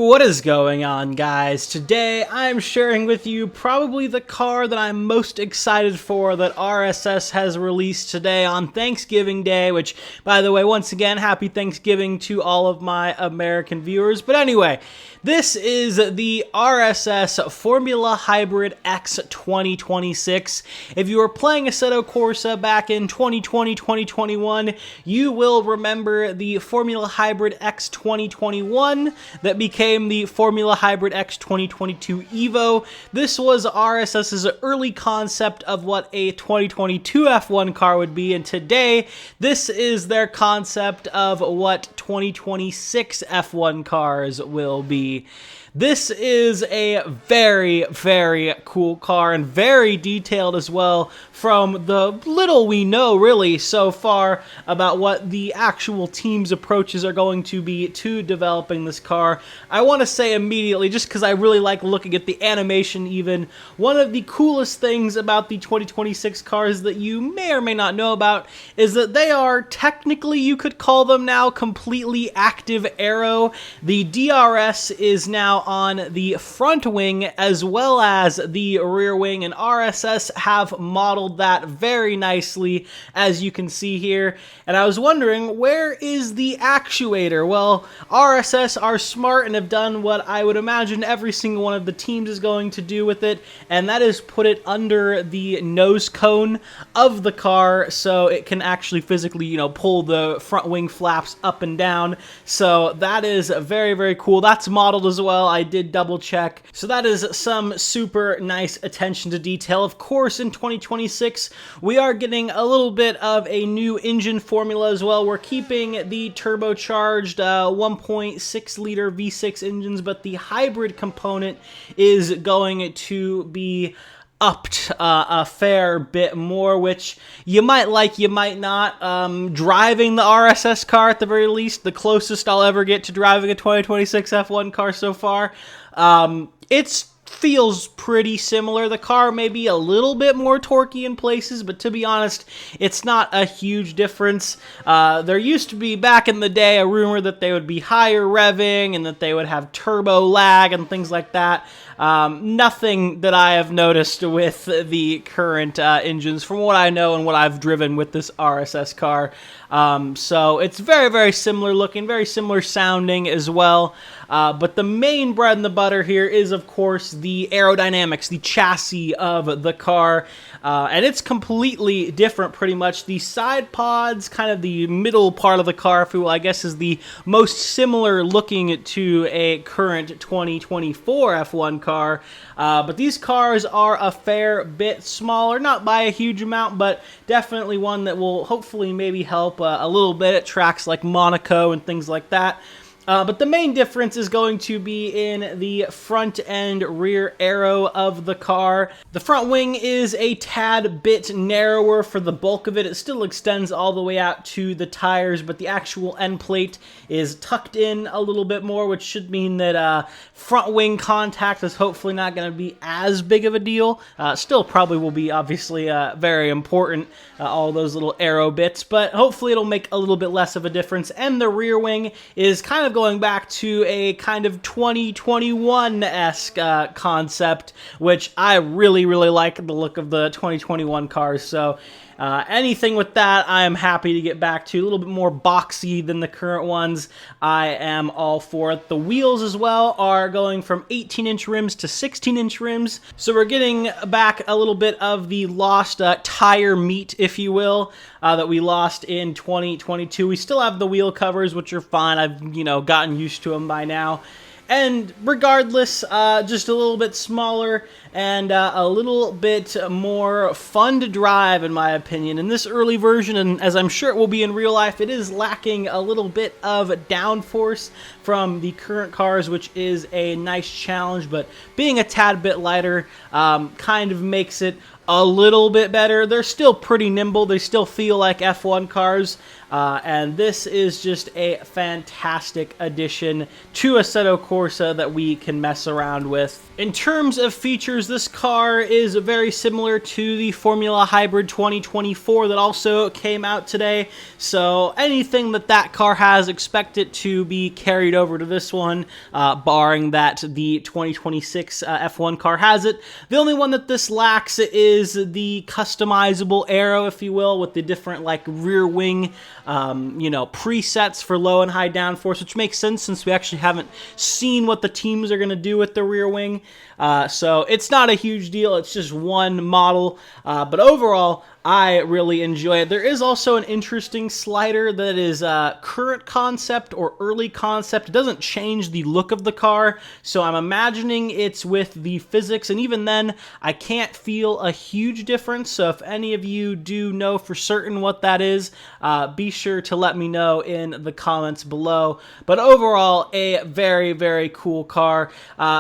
What is going on, guys? Today I'm sharing with you probably the car that I'm most excited for that RSS has released today on Thanksgiving Day, which, by the way, once again, happy Thanksgiving to all of my American viewers. But anyway, this is the RSS Formula Hybrid X 2026. If you were playing Assetto Corsa back in 2020-2021, you will remember the Formula Hybrid X 2021 that became the Formula Hybrid X 2022 Evo. This was RSS's early concept of what a 2022 F1 car would be, and today this is their concept of what 2026 F1 cars will be. This is a very, very cool car and very detailed as well from the little we know really so far about what the actual team's approaches are going to be to developing this car. I want to say immediately, just because I really like looking at the animation even, one of the coolest things about the 2026 cars that you may or may not know about is that they are technically, you could call them now, completely active aero. The DRS is now on the front wing as well as the rear wing, and RSS have modeled that very nicely, as you can see here. And I was wondering, where is the actuator? Well, RSS are smart and have done what I would imagine every single one of the teams is going to do with it, and that is put it under the nose cone of the car so it can actually physically, pull the front wing flaps up and down. So that is very, very cool. That's modeled as well. I did double check. So that is some super nice attention to detail. Of course, in 2026, we are getting a little bit of a new engine formula as well. We're keeping the turbocharged 1.6 liter V6 engines, but the hybrid component is going to be upped a fair bit more, which you might like, you might not. Driving the RSS car, at the very least, the closest I'll ever get to driving a 2026 F1 car so far, it feels pretty similar. The car may be a little bit more torquey in places, but to be honest, it's not a huge difference. There used to be, back in the day, a rumor that they would be higher revving and that they would have turbo lag and things like that. Nothing that I have noticed with the current engines from what I know and what I've driven with this RSS car. So it's very, very similar looking, very similar sounding as well. But the main bread and the butter here is, of course, the aerodynamics, the chassis of the car. And it's completely different, pretty much. The side pods, kind of the middle part of the car, if you will, I guess is the most similar looking to a current 2024 F1 car. But these cars are a fair bit smaller, not by a huge amount, but definitely one that will hopefully maybe help a little bit at tracks like Monaco and things like that. But the main difference is going to be in the front and rear aero of the car. The front wing is a tad bit narrower for the bulk of it. It still extends all the way out to the tires, but the actual end plate is tucked in a little bit more, which should mean that front wing contact is hopefully not going to be as big of a deal. Still probably will be obviously very important, all those little aero bits, but hopefully it'll make a little bit less of a difference. And the rear wing is kind of going back to a kind of 2021-esque concept, which I really, really like the look of the 2021 cars. So anything with that, I am happy to get back to. A little bit more boxy than the current ones. I am all for it. The wheels as well are going from 18-inch rims to 16-inch rims. So we're getting back a little bit of the lost tire meat, if you will, that we lost in 2022. We still have the wheel covers, which are fine. I've, gotten used to them by now. And regardless, just a little bit smaller and a little bit more fun to drive, in my opinion. In this early version, and as I'm sure it will be in real life, it is lacking a little bit of downforce from the current cars, which is a nice challenge, but being a tad bit lighter kind of makes it a little bit better. They're still pretty nimble. They still feel like F1 cars. And this is just a fantastic addition to Assetto Corsa that we can mess around with. In terms of features features, this car is very similar to the Formula Hybrid 2024 that also came out today. So anything that car has, expect it to be carried over to this one, barring that the 2026 F1 car has it. The only one that this lacks is the customizable aero, if you will, with the different like rear wing, presets for low and high downforce, which makes sense since we actually haven't seen what the teams are going to do with the rear wing. So it's not a huge deal. It's just one model. But overall, I really enjoy it. There is also an interesting slider that is current concept or early concept. It doesn't change the look of the car, so I'm imagining it's with the physics, and even then, I can't feel a huge difference. So if any of you do know for certain what that is, be sure to let me know in the comments below. But overall, a very, very cool car.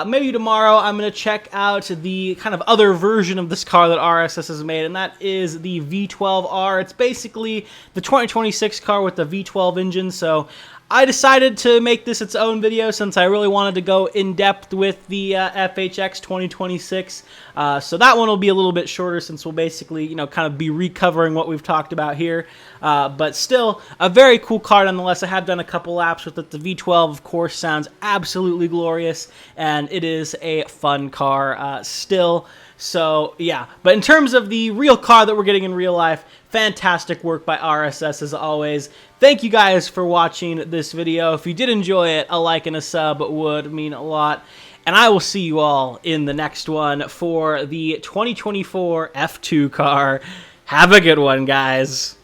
Maybe tomorrow I'm going to check out the kind of other version of this car that RSS has made, and that is the V12R. It's basically the 2026 car with the V12 engine, so I decided to make this its own video since I really wanted to go in depth with the FHX 2026. So that one will be a little bit shorter since we'll basically, kind of be recovering what we've talked about here. But still, a very cool car nonetheless. I have done a couple laps with it. The V12, of course, sounds absolutely glorious, and it is a fun car still. So, yeah. But in terms of the real car that we're getting in real life, fantastic work by RSS as always. Thank you guys for watching this video. If you did enjoy it, a like and a sub would mean a lot. And I will see you all in the next one for the 2024 F2 car. Have a good one, guys.